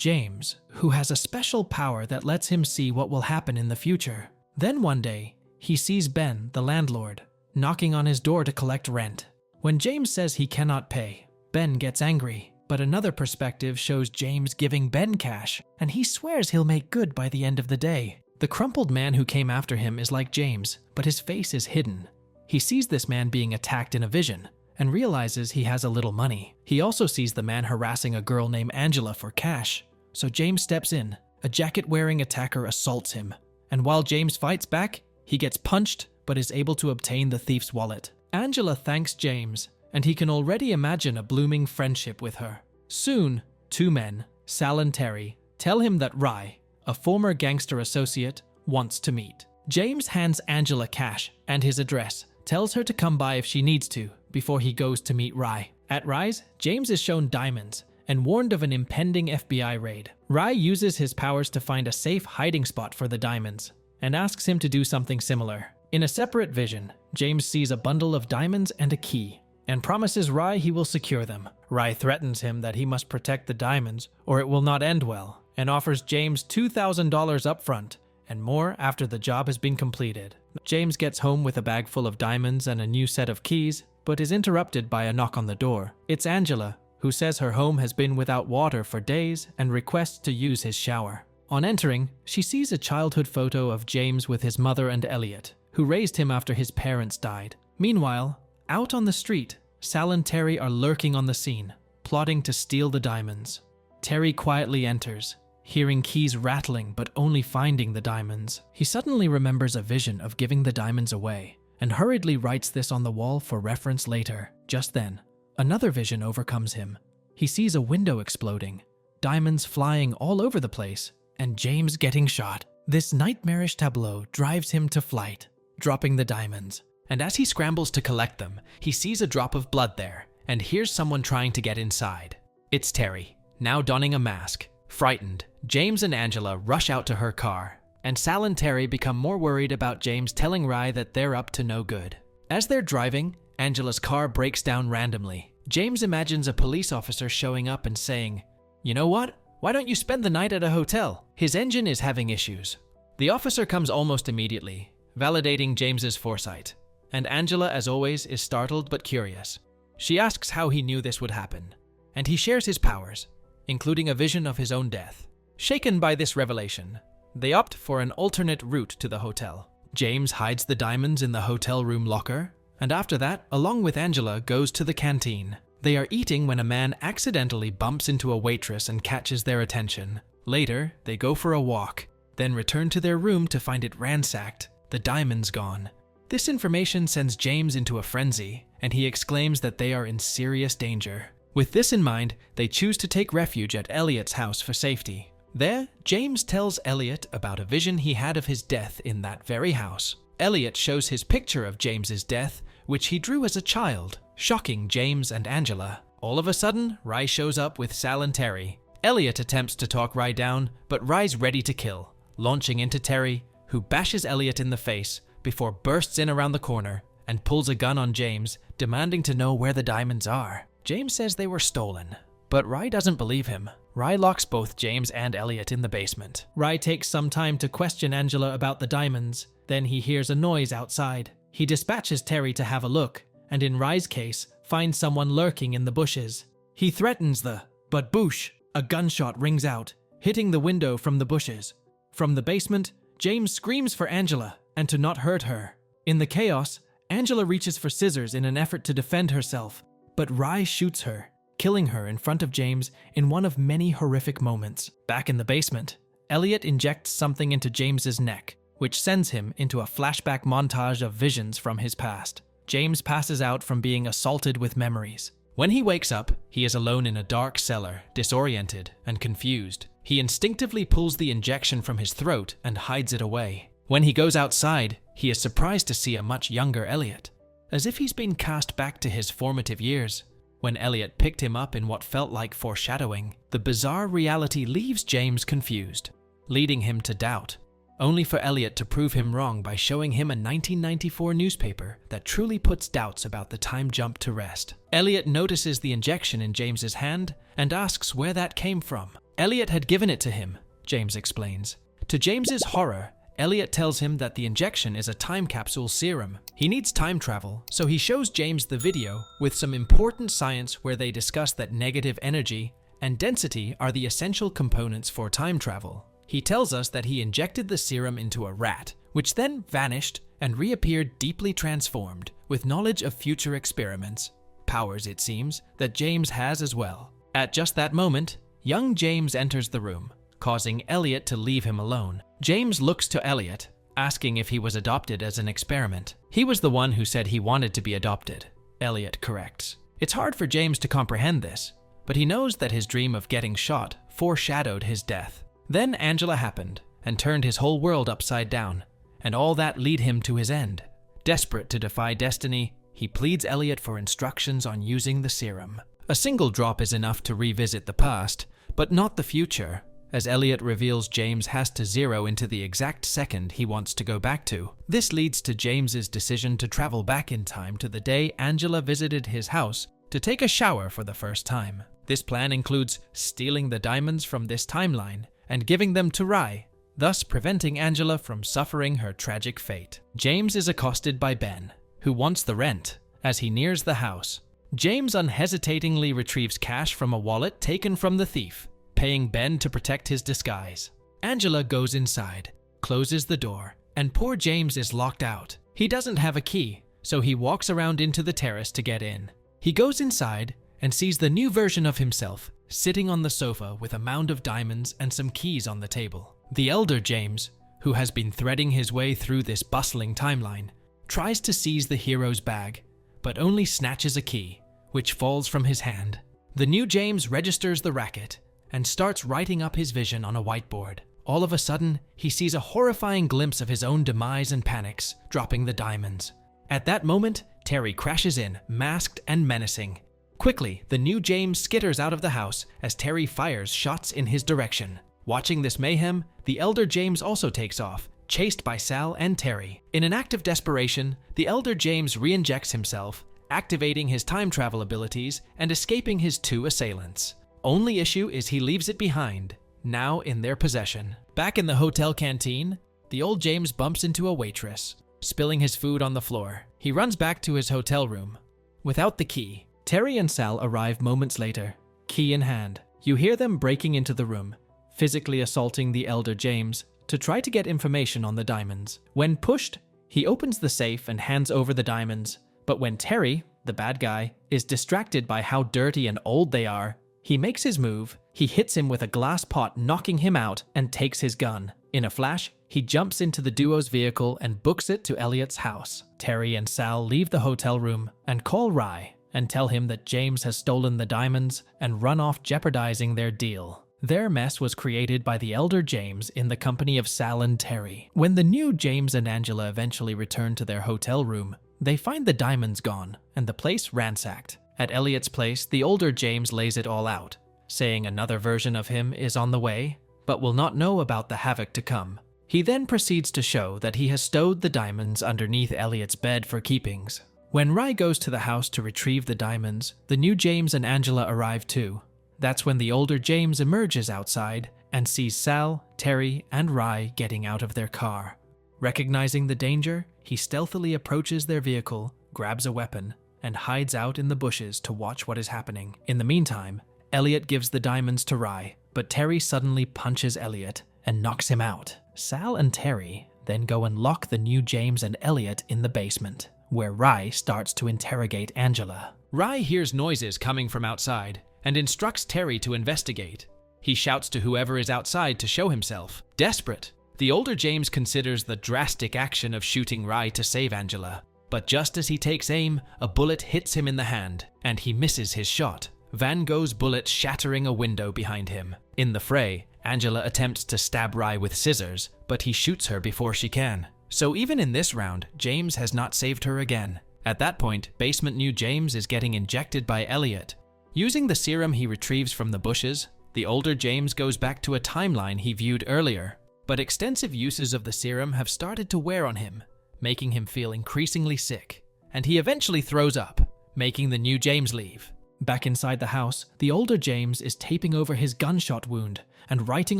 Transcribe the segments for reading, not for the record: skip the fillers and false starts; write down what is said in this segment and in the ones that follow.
James, who has a special power that lets him see what will happen in the future. Then one day, he sees Ben, the landlord, knocking on his door to collect rent. When James says he cannot pay, Ben gets angry. But another perspective shows James giving Ben cash, and he swears he'll make good by the end of the day. The crumpled man who came after him is like James, but his face is hidden. He sees this man being attacked in a vision, and realizes he has a little money. He also sees the man harassing a girl named Angela for cash. So James steps in. A jacket-wearing attacker assaults him, and while James fights back, he gets punched but is able to obtain the thief's wallet. Angela thanks James, and he can already imagine a blooming friendship with her. Soon, two men, Sal and Terry, tell him that Rye, a former gangster associate, wants to meet. James hands Angela cash and his address, tells her to come by if she needs to, before he goes to meet Rye. At Rye's, James is shown diamonds and warned of an impending FBI raid. Rye uses his powers to find a safe hiding spot for the diamonds, and asks him to do something similar. In a separate vision, James sees a bundle of diamonds and a key, and promises Rye he will secure them. Rye threatens him that he must protect the diamonds or it will not end well, and offers James $2,000 upfront and more after the job has been completed. James gets home with a bag full of diamonds and a new set of keys, but is interrupted by a knock on the door. It's Angela, who says her home has been without water for days and requests to use his shower. On entering, she sees a childhood photo of James with his mother and Elliot, who raised him after his parents died. Meanwhile, out on the street, Sal and Terry are lurking on the scene, plotting to steal the diamonds. Terry quietly enters, hearing keys rattling but only finding the diamonds. He suddenly remembers a vision of giving the diamonds away, and hurriedly writes this on the wall for reference later. Just then, another vision overcomes him. He sees a window exploding, diamonds flying all over the place, and James getting shot. This nightmarish tableau drives him to flight, dropping the diamonds. And as he scrambles to collect them, he sees a drop of blood there, and hears someone trying to get inside. It's Terry, now donning a mask. Frightened, James and Angela rush out to her car, and Sal and Terry become more worried about James telling Rye that they're up to no good. As they're driving, Angela's car breaks down randomly. James imagines a police officer showing up and saying, "You know what? Why don't you spend the night at a hotel? His engine is having issues." The officer comes almost immediately, validating James's foresight. And Angela, as always, is startled but curious. She asks how he knew this would happen, and he shares his powers, including a vision of his own death. Shaken by this revelation, they opt for an alternate route to the hotel. James hides the diamonds in the hotel room locker, and after that, along with Angela, goes to the canteen. They are eating when a man accidentally bumps into a waitress and catches their attention. Later, they go for a walk, then return to their room to find it ransacked, the diamonds gone. This information sends James into a frenzy, and he exclaims that they are in serious danger. With this in mind, they choose to take refuge at Elliot's house for safety. There, James tells Elliot about a vision he had of his death in that very house. Elliot shows his picture of James's death, which he drew as a child, shocking James and Angela. All of a sudden, Rye shows up with Sal and Terry. Elliot attempts to talk Rye down, but Rye's ready to kill, launching into Terry, who bashes Elliot in the face before bursts in around the corner and pulls a gun on James, demanding to know where the diamonds are. James says they were stolen, but Rye doesn't believe him. Rye locks both James and Elliot in the basement. Rye takes some time to question Angela about the diamonds, then he hears a noise outside. He dispatches Terry to have a look, and in Rye's case, finds someone lurking in the bushes. He threatens but boosh! A gunshot rings out, hitting the window from the bushes. From the basement, James screams for Angela, and to not hurt her. In the chaos, Angela reaches for scissors in an effort to defend herself, but Rye shoots her, killing her in front of James in one of many horrific moments. Back in the basement, Elliot injects something into James's neck, which sends him into a flashback montage of visions from his past. James passes out from being assaulted with memories. When he wakes up, he is alone in a dark cellar, disoriented and confused. He instinctively pulls the injection from his throat and hides it away. When he goes outside, he is surprised to see a much younger Elliot, as if he's been cast back to his formative years. When Elliot picked him up in what felt like foreshadowing, the bizarre reality leaves James confused, leading him to doubt, only for Elliot to prove him wrong by showing him a 1994 newspaper that truly puts doubts about the time jump to rest. Elliot notices the injection in James's hand and asks where that came from. Elliot had given it to him, James explains. To James's horror, Elliot tells him that the injection is a time capsule serum. He needs time travel, so he shows James the video with some important science where they discuss that negative energy and density are the essential components for time travel. He tells us that he injected the serum into a rat, which then vanished and reappeared deeply transformed, with knowledge of future experiments. Powers, it seems, that James has as well. At just that moment, young James enters the room, causing Elliot to leave him alone. James looks to Elliot, asking if he was adopted as an experiment. He was the one who said he wanted to be adopted, Elliot corrects. It's hard for James to comprehend this, but he knows that his dream of getting shot foreshadowed his death. Then Angela happened and turned his whole world upside down, and all that lead him to his end. Desperate to defy destiny, he pleads Elliot for instructions on using the serum. A single drop is enough to revisit the past, but not the future, as Elliot reveals James has to zero into the exact second he wants to go back to. This leads to James's decision to travel back in time to the day Angela visited his house to take a shower for the first time. This plan includes stealing the diamonds from this timeline and giving them to Rye, thus preventing Angela from suffering her tragic fate. James is accosted by Ben, who wants the rent. As he nears the house, James unhesitatingly retrieves cash from a wallet taken from the thief, paying Ben to protect his disguise. Angela goes inside, closes the door, and poor James is locked out. He doesn't have a key, so he walks around into the terrace to get in. He goes inside and sees the new version of himself sitting on the sofa with a mound of diamonds and some keys on the table. The elder James, who has been threading his way through this bustling timeline, tries to seize the hero's bag, but only snatches a key, which falls from his hand. The new James registers the racket and starts writing up his vision on a whiteboard. All of a sudden, he sees a horrifying glimpse of his own demise and panics, dropping the diamonds. At that moment, Terry crashes in, masked and menacing. Quickly, the new James skitters out of the house as Terry fires shots in his direction. Watching this mayhem, the elder James also takes off, chased by Sal and Terry. In an act of desperation, the elder James re-injects himself, activating his time travel abilities and escaping his two assailants. Only issue is he leaves it behind, now in their possession. Back in the hotel canteen, the old James bumps into a waitress, spilling his food on the floor. He runs back to his hotel room. Without the key, Terry and Sal arrive moments later, key in hand. You hear them breaking into the room, physically assaulting the elder James to try to get information on the diamonds. When pushed, he opens the safe and hands over the diamonds, but when Terry, the bad guy, is distracted by how dirty and old they are, he makes his move. He hits him with a glass pot, knocking him out, and takes his gun. In a flash, he jumps into the duo's vehicle and books it to Elliot's house. Terry and Sal leave the hotel room and call Rye and tell him that James has stolen the diamonds and run off, jeopardizing their deal. Their mess was created by the elder James in the company of Sal and Terry. When the new James and Angela eventually return to their hotel room, they find the diamonds gone and the place ransacked. At Elliot's place, the older James lays it all out, saying another version of him is on the way, but will not know about the havoc to come. He then proceeds to show that he has stowed the diamonds underneath Elliot's bed for keepings. When Rye goes to the house to retrieve the diamonds, the new James and Angela arrive too. That's when the older James emerges outside and sees Sal, Terry, and Rye getting out of their car. Recognizing the danger, he stealthily approaches their vehicle, grabs a weapon, and hides out in the bushes to watch what is happening. In the meantime, Elliot gives the diamonds to Rye, but Terry suddenly punches Elliot and knocks him out. Sal and Terry then go and lock the new James and Elliot in the basement, where Rye starts to interrogate Angela. Rye hears noises coming from outside and instructs Terry to investigate. He shouts to whoever is outside to show himself. Desperate, the older James considers the drastic action of shooting Rye to save Angela. But just as he takes aim, a bullet hits him in the hand, and he misses his shot. Van Gogh's bullet shattering a window behind him. In the fray, Angela attempts to stab Rye with scissors, but he shoots her before she can. So even in this round, James has not saved her again. At that point, basement new James is getting injected by Elliot. Using the serum he retrieves from the bushes, the older James goes back to a timeline he viewed earlier. But extensive uses of the serum have started to wear on him, making him feel increasingly sick, and he eventually throws up, making the new James leave. Back inside the house, the older James is taping over his gunshot wound and writing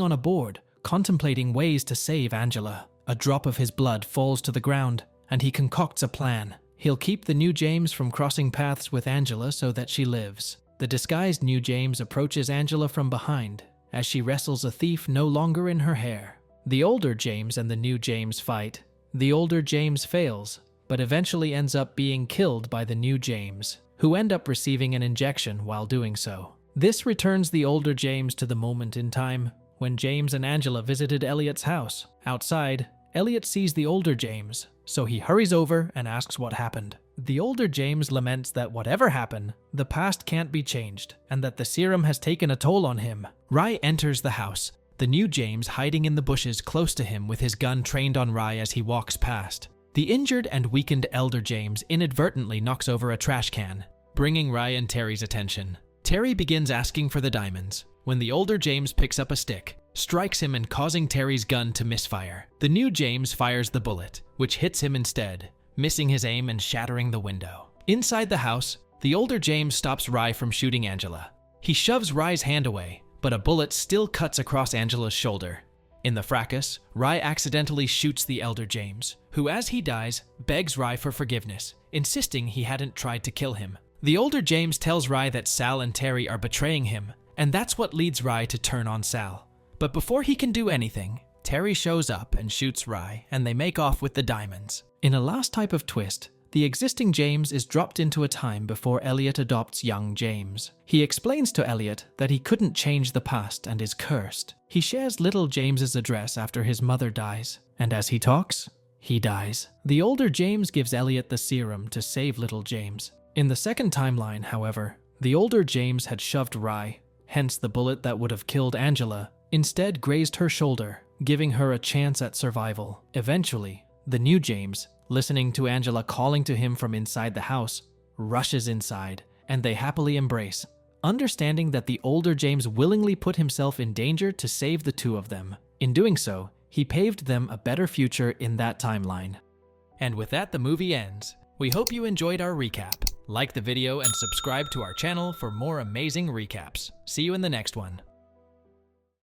on a board, contemplating ways to save Angela. A drop of his blood falls to the ground, and he concocts a plan. He'll keep the new James from crossing paths with Angela so that she lives. The disguised new James approaches Angela from behind as she wrestles a thief no longer in her hair. The older James and the new James fight. The older James fails, but eventually ends up being killed by the new James, who end up receiving an injection while doing so. This returns the older James to the moment in time when James and Angela visited Elliot's house. Outside, Elliot sees the older James, so he hurries over and asks what happened. The older James laments that whatever happened, the past can't be changed, and that the serum has taken a toll on him. Rye enters the house, the new James hiding in the bushes close to him with his gun trained on Rye as he walks past. The injured and weakened elder James inadvertently knocks over a trash can, bringing Rye and Terry's attention. Terry begins asking for the diamonds, when the older James picks up a stick, strikes him and causing Terry's gun to misfire. The new James fires the bullet, which hits him instead, missing his aim and shattering the window. Inside the house, the older James stops Rye from shooting Angela. He shoves Rye's hand away, but a bullet still cuts across Angela's shoulder. In the fracas, Rye accidentally shoots the elder James, who as he dies, begs Rye for forgiveness, insisting he hadn't tried to kill him. The older James tells Rye that Sal and Terry are betraying him, and that's what leads Rye to turn on Sal. But before he can do anything, Terry shows up and shoots Rye, and they make off with the diamonds. In a last type of twist, the existing James is dropped into a time before Elliot adopts young James. He explains to Elliot that he couldn't change the past and is cursed. He shares little James's address after his mother dies, and as he talks, he dies. The older James gives Elliot the serum to save little James. In the second timeline, however, the older James had shoved Rye, hence the bullet that would have killed Angela, instead grazed her shoulder, giving her a chance at survival. Eventually, the new James, listening to Angela calling to him from inside the house, rushes inside, and they happily embrace, understanding that the older James willingly put himself in danger to save the two of them. In doing so, he paved them a better future in that timeline. And with that, the movie ends. We hope you enjoyed our recap. Like the video and subscribe to our channel for more amazing recaps. See you in the next one.